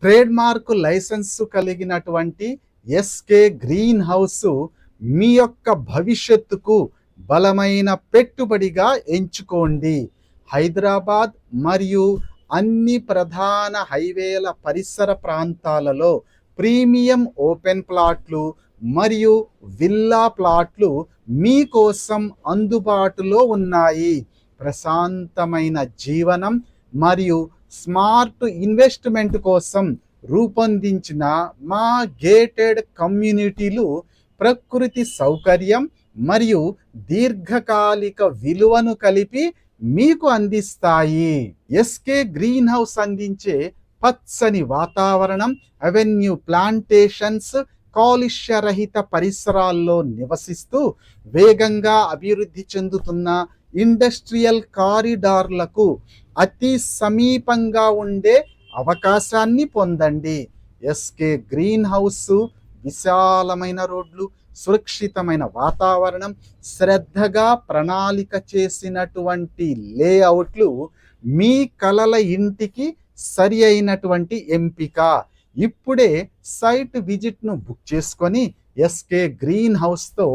Trade mark licence కలిగినటువంటి SK green house మీ యొక్క భవిష్యత్తుకు బలమైన పెట్టుబడిగా ఎంచుకోండి. హైదరాబాద్ మరియు అన్ని ప్రధాన హైవేల పరిసర ప్రాంతాలలో ప్రీమియం ఓపెన్ ప్లాట్లు మరియు విల్లా ప్లాట్లు మీకోసం అందుబాటులో ఉన్నాయి. ప్రశాంతమైన జీవనం మరియు స్మార్ట్ ఇన్వెస్ట్మెంట్ కోసం రూపొందించిన మా గేటెడ్ కమ్యూనిటీలు ప్రకృతి సౌకర్యం మరియు దీర్ఘకాలిక విలువను కలిపి మీకు అందిస్తాయి. ఎస్కే గ్రీన్ హౌస్ అందించే పచ్చని వాతావరణం, అవెన్యూ ప్లాంటేషన్స్, కాలుష్యరహిత పరిసరాల్లో నివసిస్తూ వేగంగా అభివృద్ధి చెందుతున్న ఇండస్ట్రియల్ కారిడార్లకు అతి సమీపంగా ఉండే అవకాశాన్ని పొందండి. ఎస్కే గ్రీన్ హౌస్ విశాలమైన రోడ్లు, సురక్షితమైన వాతావరణం, శ్రద్ధగా ప్రణాళిక చేసినటువంటి లేఅవుట్లు మీ కలల ఇంటికి సరి అయినటువంటి ఎంపిక. ఇప్పుడే సైట్ విజిట్ను బుక్ చేసుకొని ఎస్కే గ్రీన్ హౌస్తో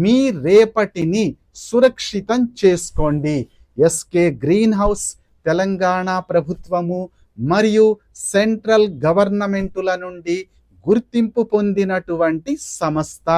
మీ రేపటిని సురక్షితం చేసుకోండి. ఎస్కే గ్రీన్ హౌస్ తెలంగాణ ప్రభుత్వము మరియు సెంట్రల్ గవర్నమెంటుల నుండి గుర్తింపు పొందినటువంటి సంస్థ.